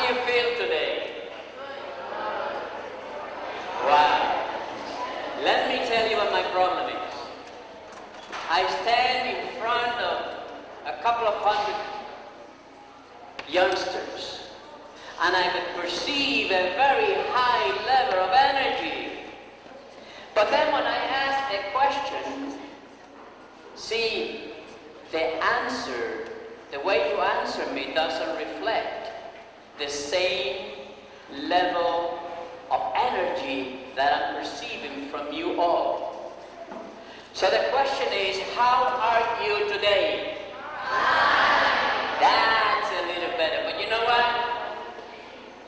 you feel today? Wow. Let me tell you what my problem is. I stand in front of a couple of hundred youngsters, and I can perceive a very high level of energy. But then when I ask a question, see, the answer, the way you answer me doesn't reflect the same level of energy that I'm perceiving from you all. So the question is, how are you today? That's a little better, but you know what?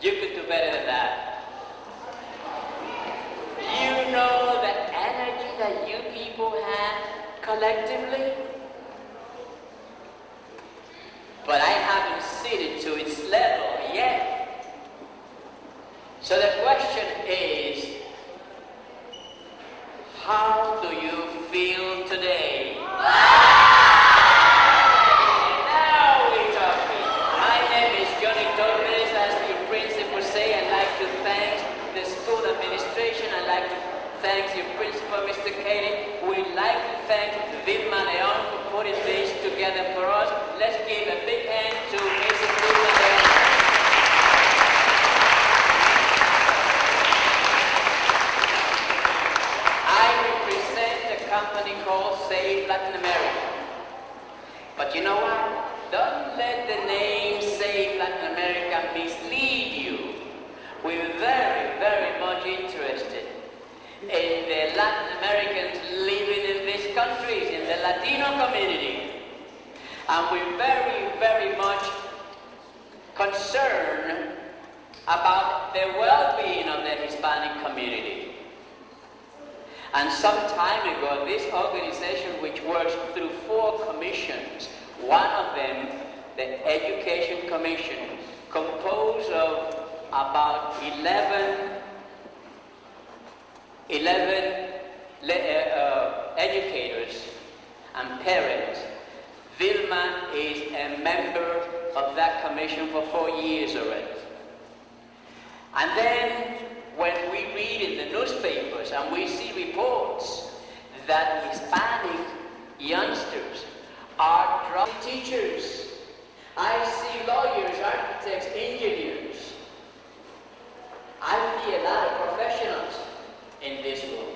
You could do better than that. You know the energy that you people have collectively? But I haven't seen it to its level yet. So the question is, how do you feel today? Now we're talking. My name is Johnny Torres. As the principal say, I'd like to thank the school administration. I'd like to thank your principal, Mr. Katie. We'd like to thank Vilma Leon for putting this together for us. Let's give a big hand to Mrs. Vilma Leon. I represent a company called Save Latin America. But you know what? Don't let the name Save Latin America mislead you. We're very, very much interested in the Latin Americans living in these countries, in the Latino community. And we're very, very much concerned about the well-being of the Hispanic community. And some time ago, this organization, which works through 4 commissions, one of them, the Education Commission, composed of about 11 educators and parents. Vilma is a member of that commission for 4 years already. And then when we read in the newspapers and we see reports that Hispanic youngsters are dropping teachers, I see lawyers, architects, engineers. I see a lot of professionals in this room.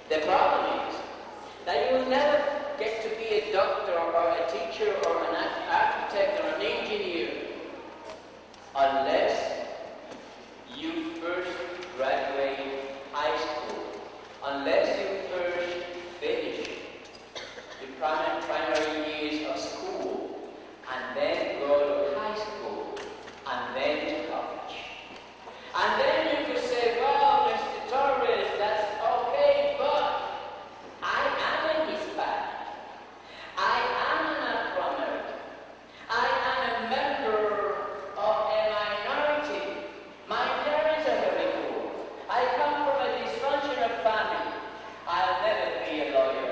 The problem is that you will never get to be a doctor or a teacher or an architect or an engineer unless you first graduate high school, unless you first finish the primary years of school, and then go to high school, and then to college. And then you could say, well, Mr. Torres, that's okay, but I am a Hispanic. I am an Afro-American. I am a member of a minority. My parents are very poor. I come from a dysfunctional family. I'll never be a lawyer.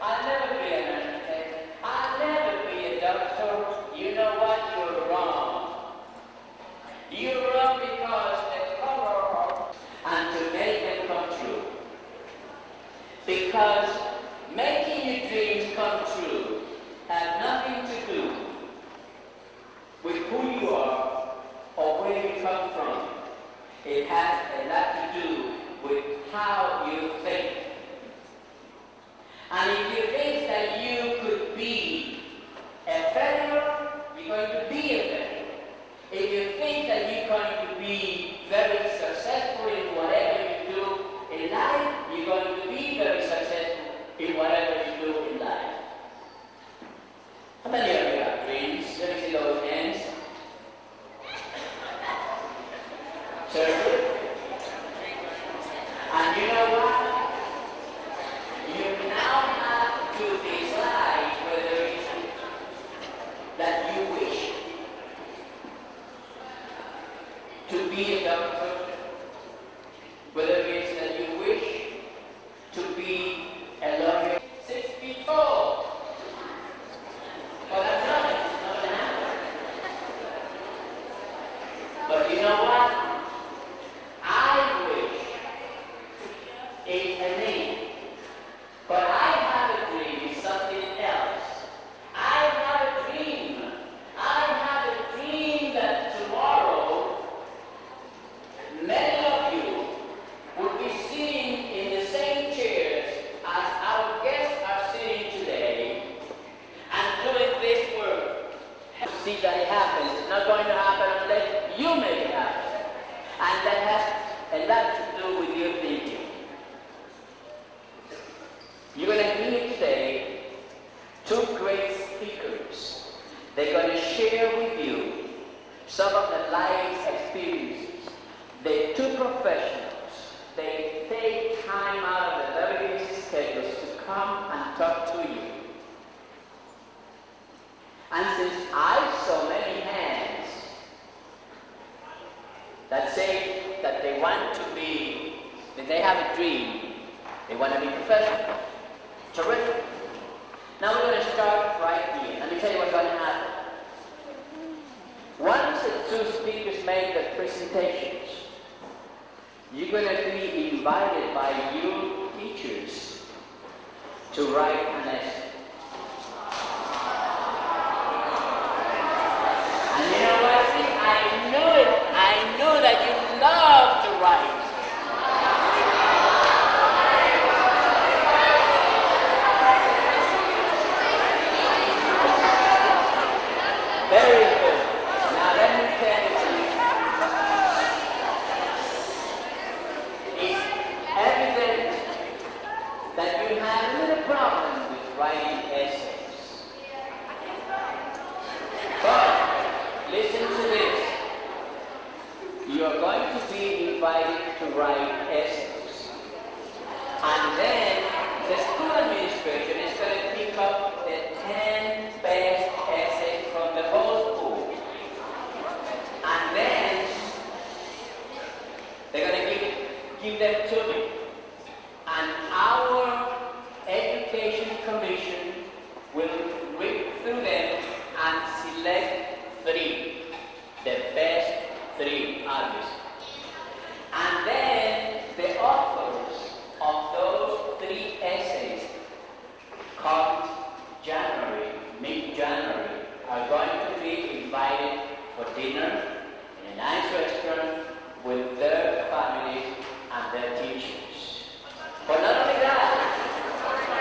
I'll never be an architect. I'll never be a doctor. You know what? You're wrong. You're wrong because the color and to make them come true. Because making your dreams come true has nothing to do with who you are or where you come from. It has a lot to do with how you think. And if you think that you could be a failure, you're going to be a failure. If you think that you're going to be very successful in whatever you do in life, you're going to be very successful in whatever you do in life. How many of you have dreams? Let me see those hands. Serve. And you know what? You now have to decide whether it's that you wish to be a doctor, whether it's that you wish to be a lawyer. 6 feet tall. Well, that's not gonna happen. You're going to hear today two great speakers. They're going to share with you some of the life experiences. They're two professionals. They take time out of their very busy schedules to come and talk to you. And since I saw many hands that say that they want to be, that they have a dream, they want to be professional. Terrific. Now we're going to start right here. Let me tell you what's going to happen. Once the two speakers make their presentations, you're going to be invited by you teachers to write an essay. And you know what? I know it. I know that you love to write. Very good. Now let me tell you something. It's evident that you have a little problem with writing essays. But listen to this. You are going to be invited to write essays. And then the school administration is going to pick up the 10 best essays from the whole school. And then they're going to give them to me. And our education commission will read through them and select 3, the best 3 obviously. And then the authors of those 3 essays come January, mid-January, are going to be invited for dinner in a nice restaurant with their families and their teachers. But not only that,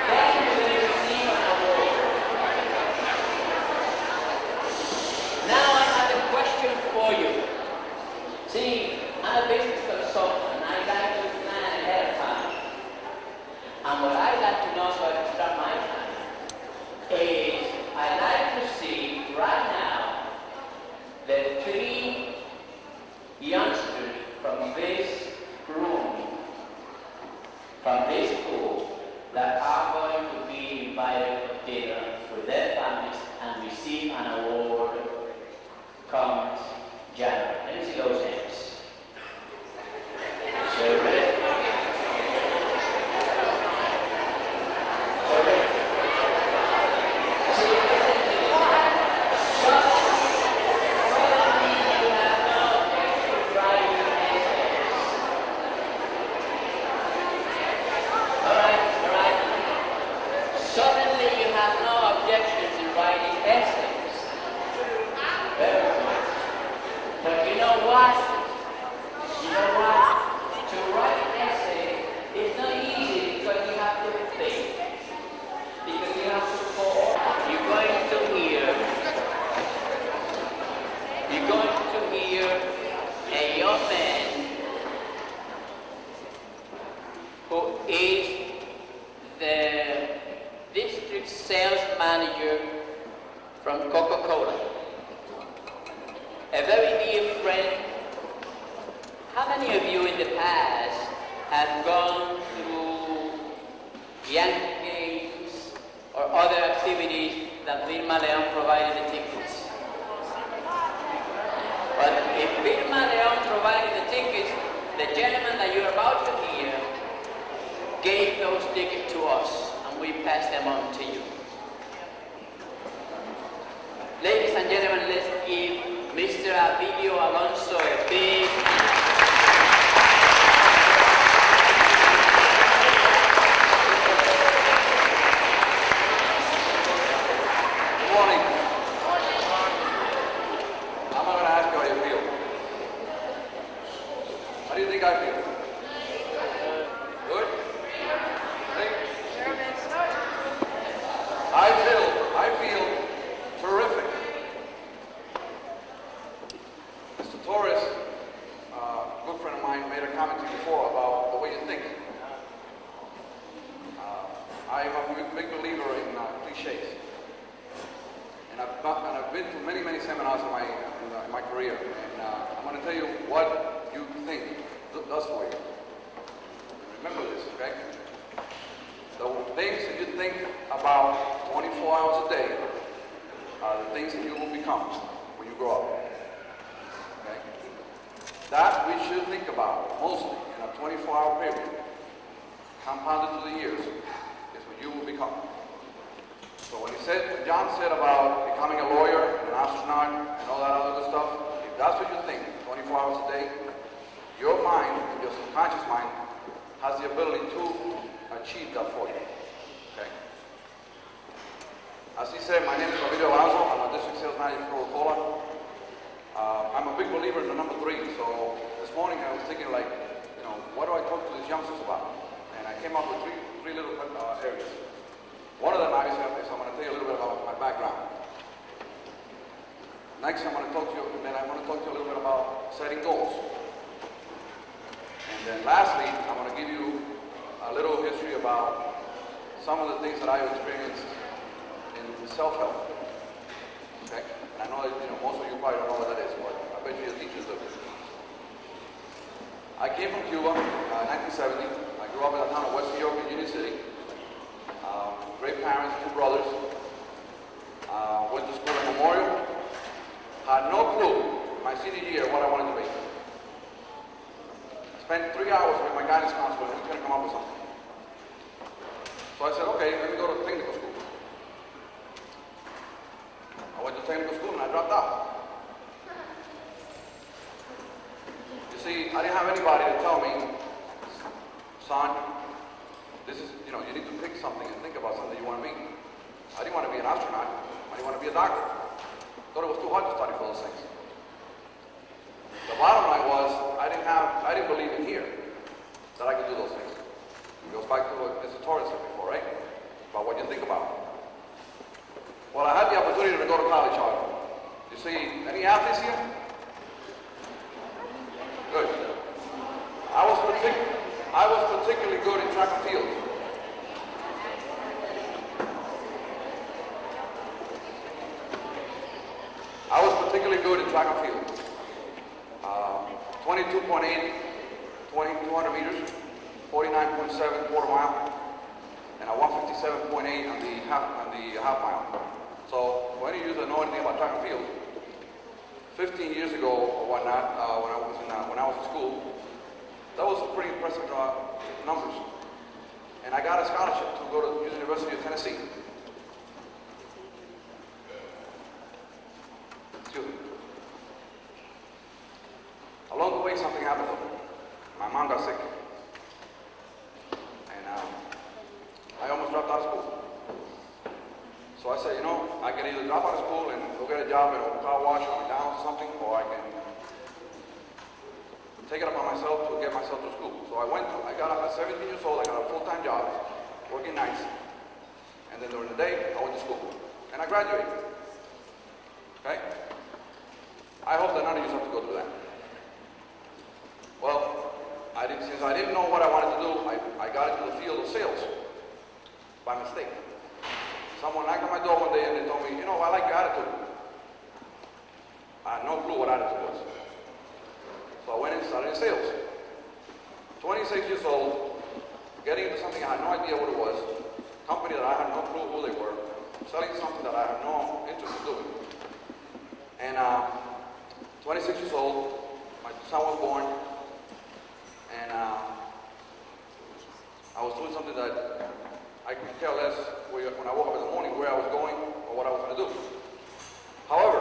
then you're going to receive an award. Now I have a question for you. See, I'm a business consultant and I like to plan ahead of time. And what I like to know so I can start my time is I like to see right now the 3 youngsters from this room, from this school, that are going to be invited for dinner with their families and receive an award comes January. Let me see those hands. So ready? I'm a big believer in cliches. And I've been to many, many seminars in my career. And I'm going to tell you what you think does for you. Remember this, okay? The things that you think about 24 hours a day are the things that you will become when you grow up. Okay? That we should think about mostly in a 24-hour period, compounded through the years, is what you will become. So when John said about becoming a lawyer, an astronaut, and all that other good stuff, if that's what you think 24 hours a day, your mind, your subconscious mind, has the ability to achieve that for you. Okay? As he said, my name is David Alonso. I'm a district sales manager for Coca-Cola. I'm a big believer in the number 3. So this morning I was thinking, like, you know, what do I talk to these youngsters about? And I came up with three little areas. One of them, obviously, is I'm going to tell you a little bit about my background. Next, I'm going to talk to you, and then I'm going to talk to you a little bit about setting goals. And then lastly, I'm going to give you a little history about some of the things that I've experienced in self-help. Okay? And I know that most of you probably don't know what that is, but I bet you your teachers do. I came from Cuba in 1970. I grew up in the town of West New York in Union City. Great parents, 2 brothers. Went to school at Memorial. Had no clue my senior year what I wanted to be. Spent 3 hours with my guidance counselor and we couldn't come up with something. So I said, okay, let me go to technical school. I went to technical school and I dropped out. You see, I didn't have anybody to tell me, son, this is, you need to pick something and think about something you want to be. I didn't want to be an astronaut. I didn't want to be a doctor. I thought it was too hard to study for those things. The bottom line was, I didn't believe in here that I could do those things. It goes back to what Mr. Torres said before, right? About what you think about. Well, I had the opportunity to go to college, however. You see, any athletes here? Good. I was particularly good in track and field. I was particularly good in track and field. 22.8, 200 meters, 49.7 quarter mile, and a 157.8 on the half mile. So for any of you that know anything about track and field, 15 years ago or whatnot, when I was in school, that was pretty impressive numbers. And I got a scholarship to go to the University of Tennessee. Excuse me. Along the way, something happened to me. My mom got sick. And I almost dropped out of school. So I said, I can either drop out of school and go get a job at a car wash or McDonald's or something, or I can take it upon myself to get myself to school. So I got up at 17 years old, I got a full-time job, working nights. And then during the day, I went to school. And I graduated. Okay? I hope that none of you have to go through that. Well, since I didn't know what I wanted to do, I got into the field of sales by mistake. Someone knocked on my door one day and they told me, I like your attitude. I had no clue what attitude was. So I went and started in sales. 26 years old, getting into something I had no idea what it was, company that I had no clue who they were, selling something that I had no interest in doing. And 26 years old, my son was born, and I was doing something that I could care less when I woke up in the morning where I was going or what I was going to do. However,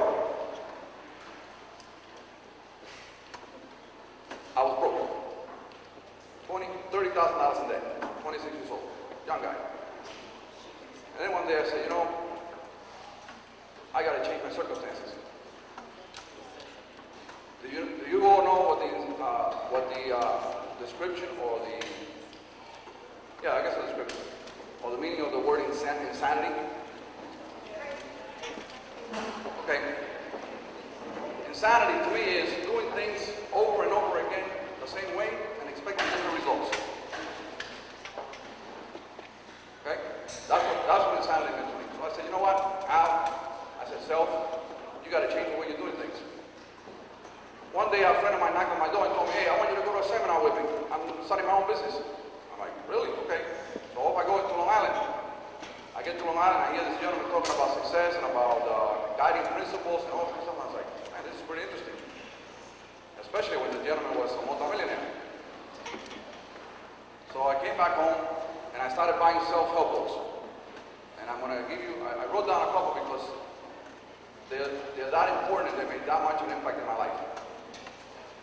I was broke. $30,000 in debt, 26 years old, young guy. And then one day I said, I got to change my circumstances. Do you all know what the description or I guess the description, or the meaning of the word insanity? Okay. Insanity to me is doing things over and over again the same way and expecting different results. Okay? sounded good to me. So I said, you know what, Al, I said, Self, you got to change the way you're doing things. One day, a friend of mine knocked on my door and told me, hey, I want you to go to a seminar with me. I'm starting my own business. I'm like, really? Okay. So off I go to Long Island. I get to Long Island, I hear this gentleman talking about success and about guiding principles and all kinds of stuff. I was like, man, this is pretty interesting. Especially when the gentleman was a multimillionaire. So I came back home and I started buying self-help books. And I'm going to give you, I wrote down a couple because they're that important and they made that much of an impact in my life.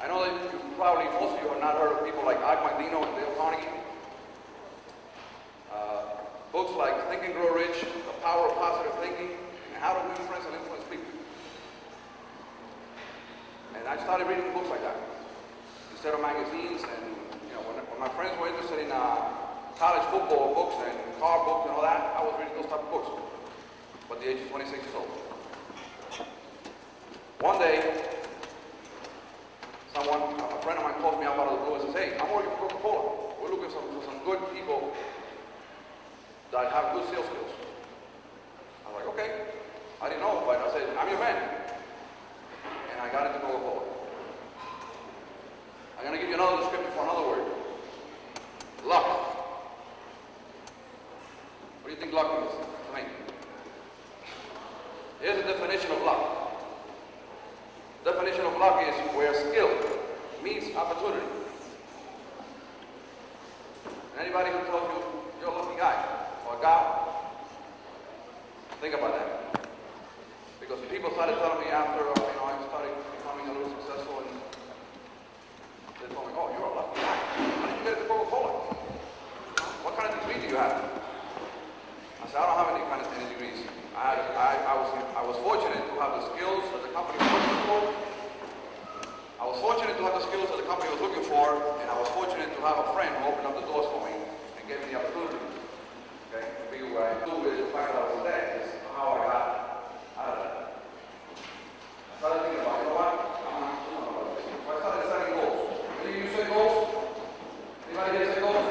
I know that you probably, most of you have not heard of people like Ike Mandino and Dale Carnegie. Books like Think and Grow Rich, The Power of Positive Thinking, and How to Win Friends and Influence People. And I started reading books like that instead of magazines. And you know, when my friends were interested in college football books and car books and all that, I was reading those type of books. But at the age of 26 years old. One day, a friend of mine calls me out of the blue and says, hey, I'm working for Coca-Cola. We're looking for some good people that have good sales skills. I was like, okay. I didn't know, but I said, I'm your man. And I got into Coca-Cola. I'm going to give you another description for another word. Luck. What do you think luck means to me? Here's the definition of luck. Definition of luck is where skill meets opportunity. And anybody who tells you you're a lucky guy or a gal, think about that. Because people started telling me after I started becoming a little successful, and they told me, oh, you're a lucky guy. How did you get into Coca-Cola? What kind of degree do you have? I said, I don't have any degrees. I was fortunate to have the skills that the company was looking for. I was fortunate to have the skills that the company was looking for, and I was fortunate to have a friend who opened up the doors for me and gave me the opportunity. Okay, to be where I do with the fact that I was there is how I got out of that. I started thinking about, you know what? So I started setting goals. Any of you set goals? Anybody here set goals?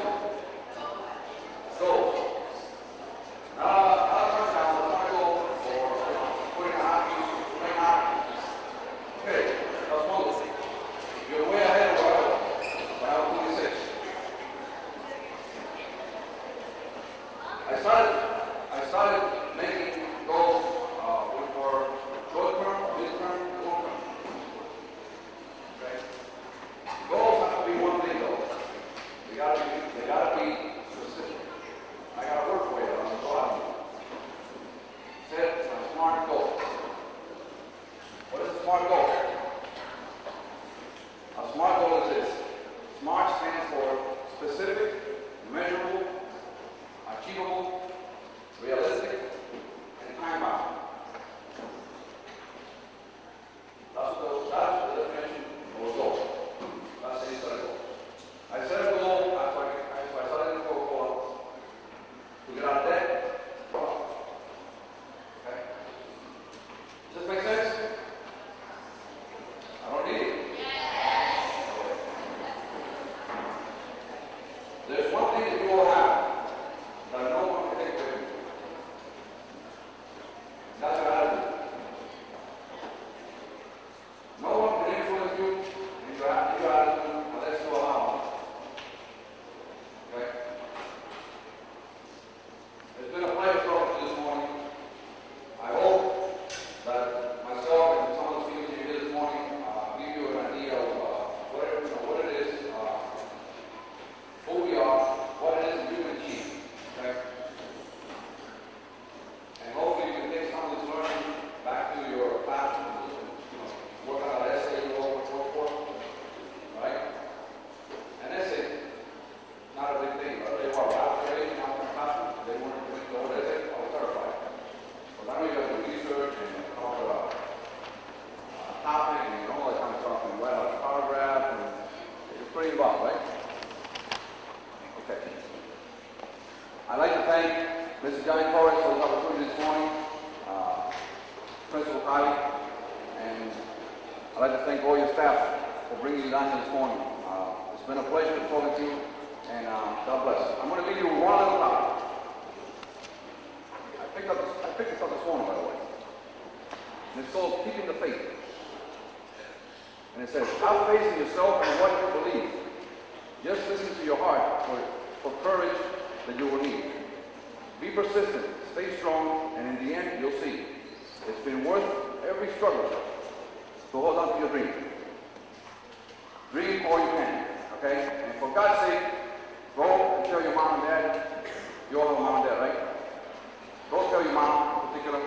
Goals. I started making goals which were short-term, mid-term, and long-term. Okay? Goals have to be one thing though. They gotta be specific. I gotta work for it. I'm gonna go out. Set a SMART goal. What is a SMART goal? A SMART goal is this. SMART stands for specific, measurable, achievable, realistic, and time-bound. That's the definition of a goal. That's the set a goal. I set a goal after I started in Coca-Cola to get out of debt. Okay? Does this make sense? I don't need it. There's one thing that you all have that no one can take away from you. That's your attitude. No one can influence you in your attitude unless you allow it. Okay? It's been a pleasure talking to you this morning. I hope that myself and some of the speakers you here this morning give you an idea of what it is, who we are, what it is that you can achieve. Okay? And hopefully you can take some of this learning back to your classroom and work on that essay you all work for. Right? An essay, not a big thing, but they were out there in my classroom. They wanted to make the whole essay. I was terrified. But I know you have to research and talk about topic and all that kind of stuff and write out a paragraph, and it's pretty involved, right? Okay. I'd like to thank Mr. Johnny Torres for his opportunity this morning, Principal Kylie, and I'd like to thank all your staff for bringing you down here this morning. It's been a pleasure talking to you, and God bless. I'm going to leave you with one little thought. have faith in yourself and what you believe. Just listen to your heart for courage that you will need. Be persistent, stay strong, and in the end, you'll see. It's been worth every struggle to hold on to your dream. Dream all you can, okay? And for God's sake, go and tell your mom and dad. You all have a mom and dad, right? Go tell your mom in particular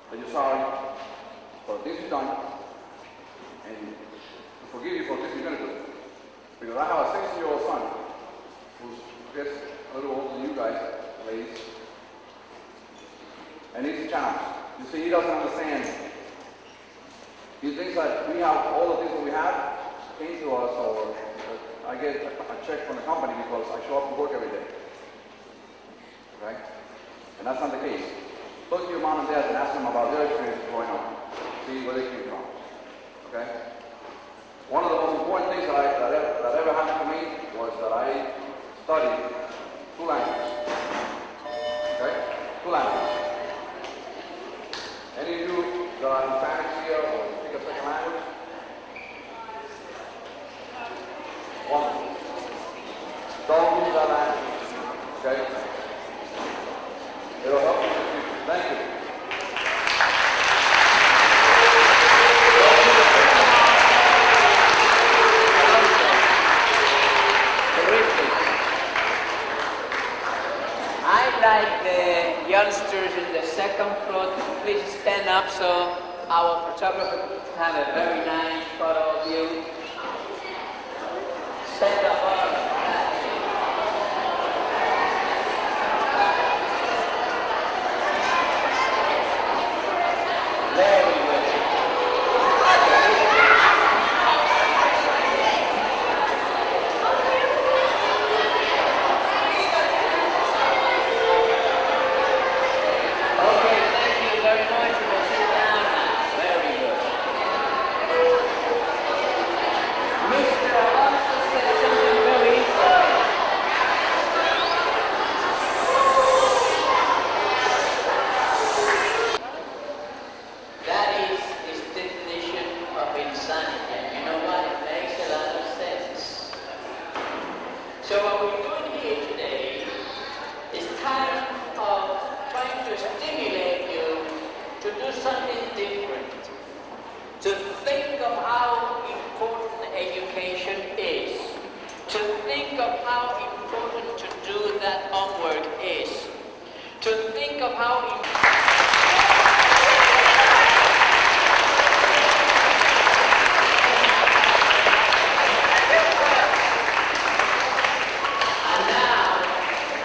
that you're sorry for the things you've done and to forgive you for the things you're going to do. Because I have a 16-year-old son who's just a little older than you guys, ladies, and he's a challenge. You see, he doesn't understand. He thinks that we have all the things that we have came to us, or I get a check from the company because I show up to work every day. Okay? And that's not the case. Talk to your mom and dad and ask them about their experience growing up. See where they came from. Okay? One of the most important things that ever happened to me was that I studied 2 languages. Okay? 2 languages. Any of you that are Hispanics here or speak a second language? One. Don't use that language. Okay? It'll help you in the future. Thank you. I'd like the youngsters in the second floor to please stand up so our photographer can have a very nice photo of you. Stand up all of that. Very good. Okay, thank you very much. You can sit down now. Very good. Mr. Alonso said something very important. That is his definition of insanity. And you know what? It makes a lot of sense. So what we're doing here today is kind of trying to stimulate you to do something different, to think of how important education is, to think of how important to do that homework is, to think of how important. And now,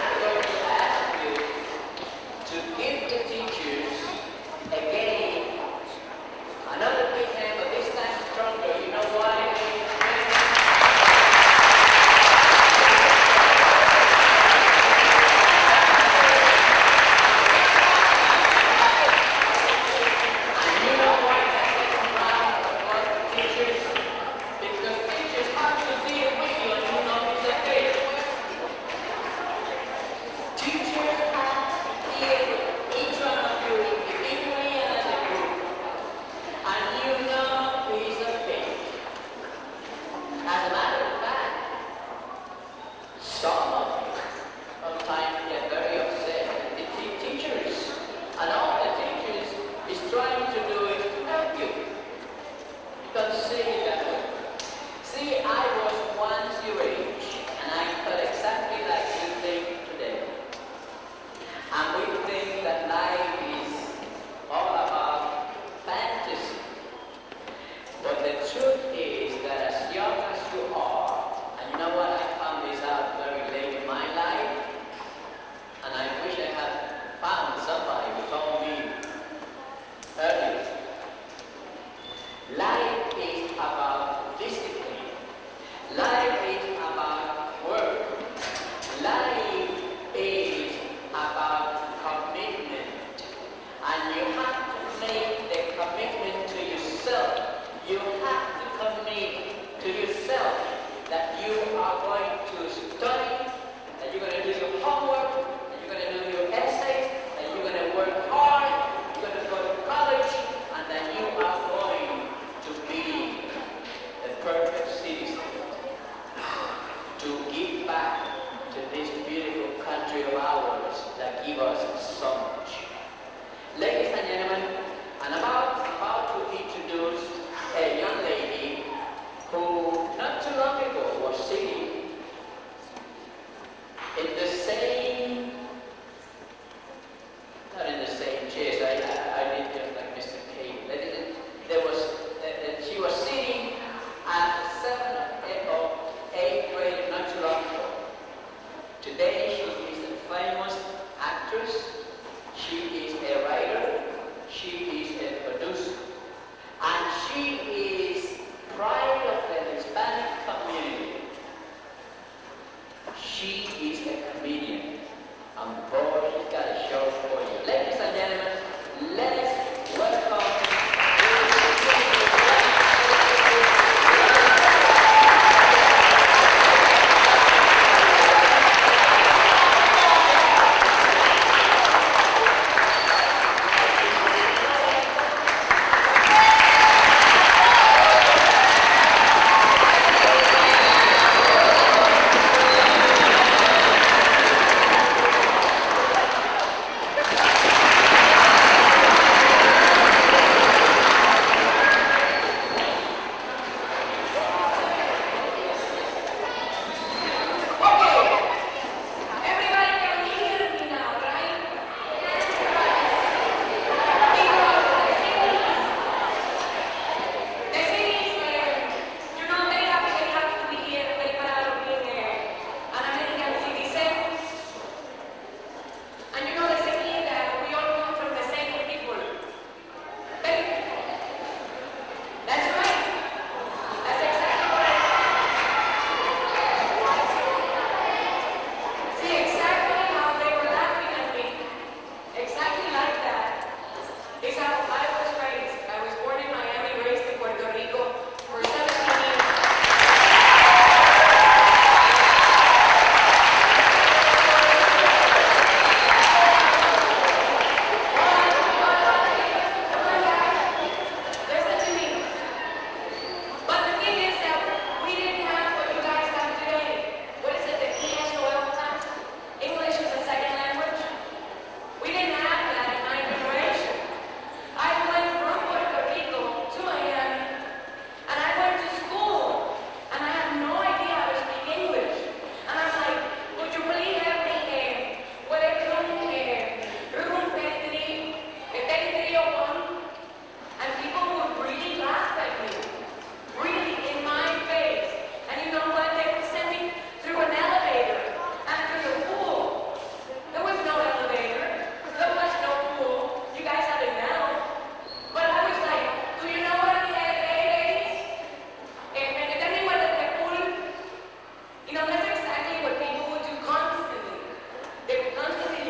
I'm going to ask you to give the teachers again another big hand, but this time stronger. You know why?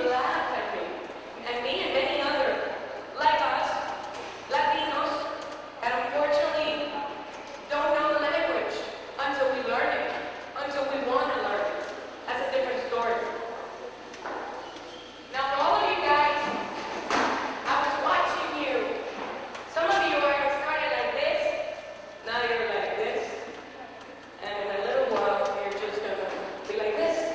laugh at me. And me and many other, like us, Latinos, that unfortunately don't know the language until we learn it, until we want to learn it. That's a different story. Now for all of you guys, I was watching you. Some of you are started like this, now you're like this, and in a little while you're just gonna be like this.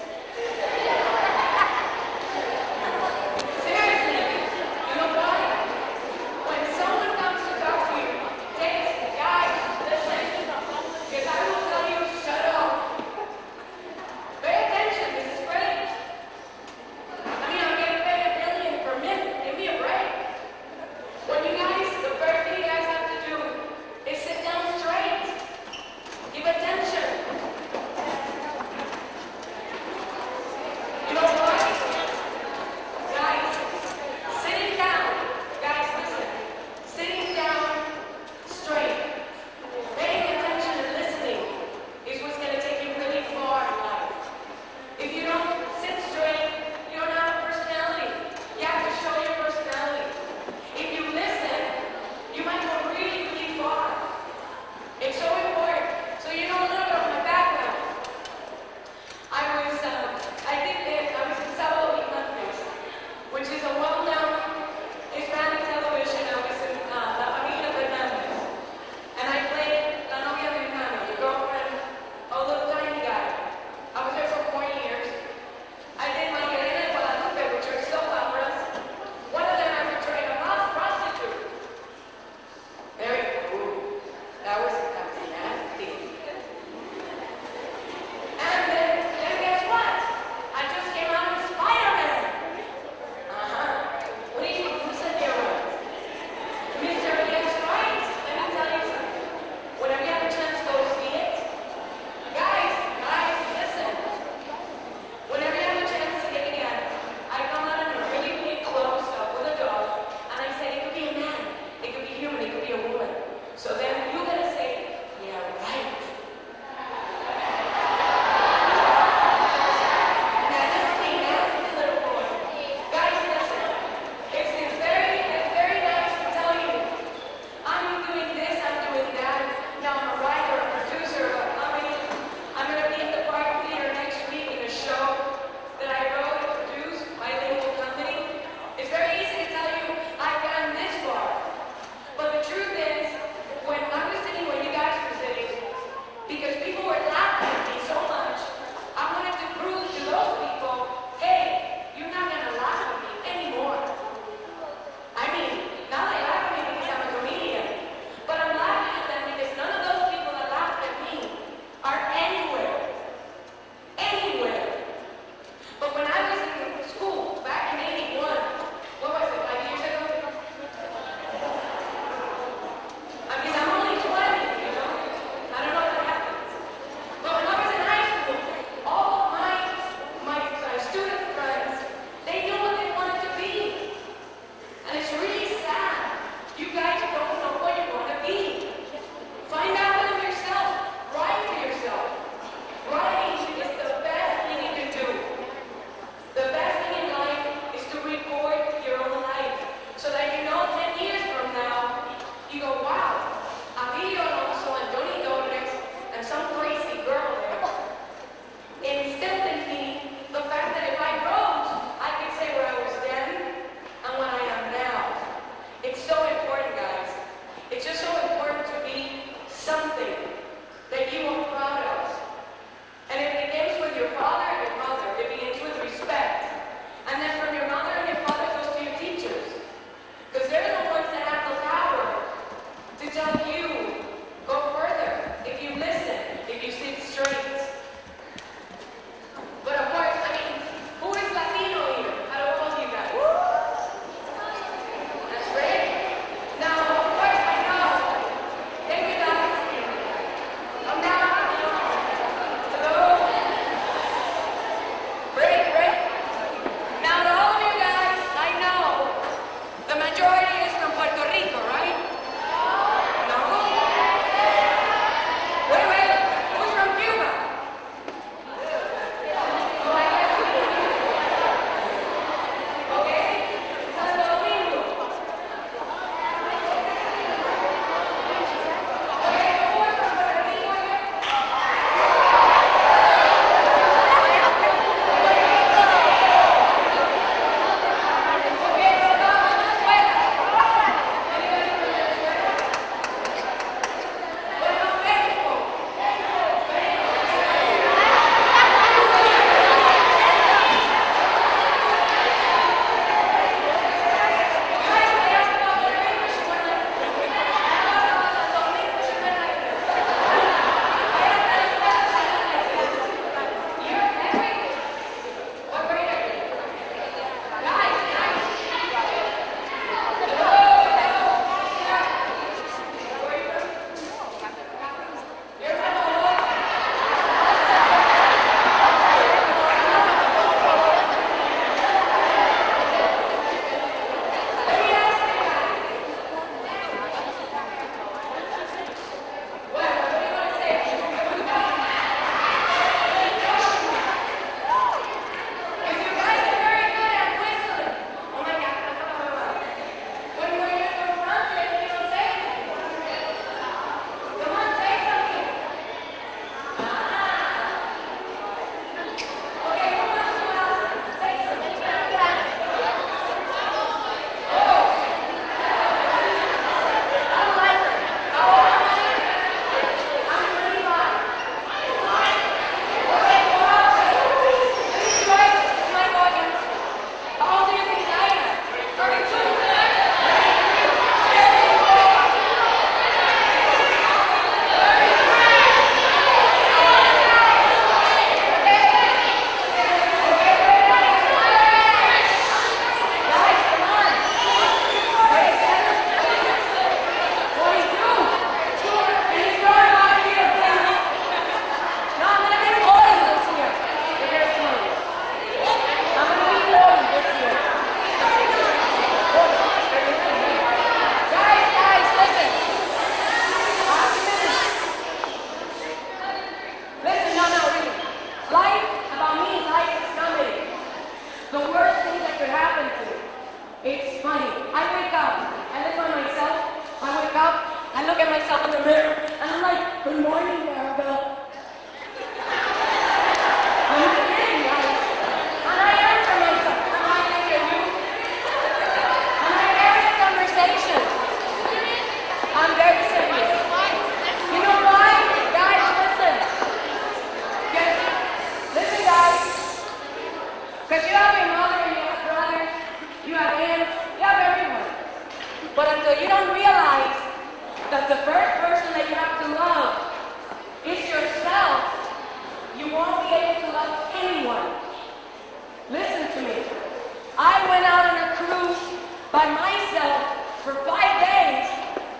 by myself for 5 days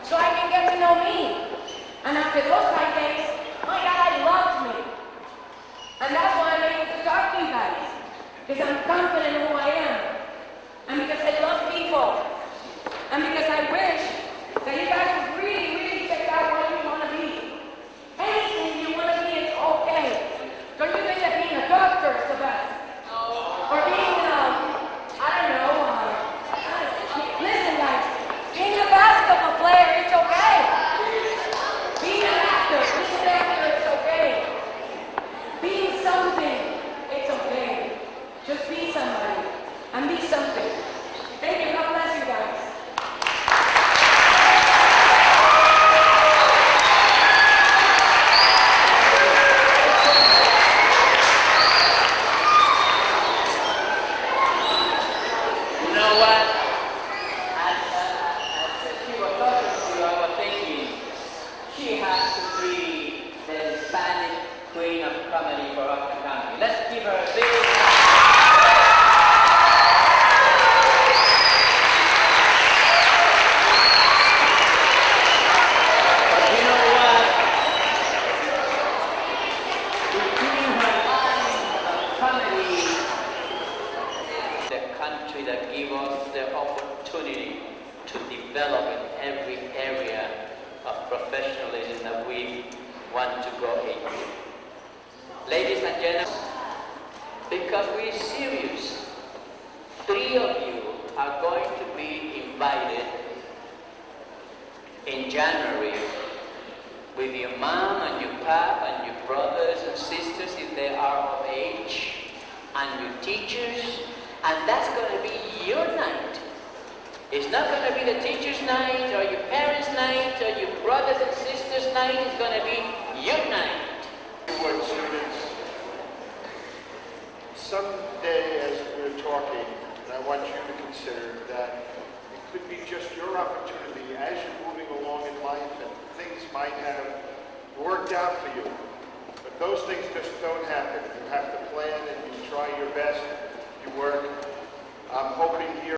so I can get to know me. And after those 5 days, my God loved me. And that's why I'm able to talk to you guys. Because I'm confident in who I am. And because I love people. And because I wish that you guys would really, really check out what you want to be. Anything you want to be is okay. Don't you think that being a doctor is the best? Or being, listen guys, being a basketball player, it's okay. Being an actor, it's okay. Being something, it's okay. Just be somebody and be something. Thank you, God bless you guys. You know what? As she was talking to you, I was thinking she has to be the Spanish queen of comedy for Oakland County. Let's give her a big But you know what? Between her line of comedy, the country that gives us the opportunity to develop in every area of professionalism that we want to go into. Ladies and gentlemen, because we're serious, 3 of you are going to be invited in January with your mom and your pap and your brothers and sisters if they are of age, and your teachers, and that's going to be your night. It's not going to be the teacher's night or your parents' night or your brothers and sisters' night. It's going to be your night. What students, someday as we're talking, and I want you to consider that it could be just your opportunity as you're moving along in life and things might have worked out for you. But those things just don't happen. You have to plan and you try your best, you work. I'm hoping here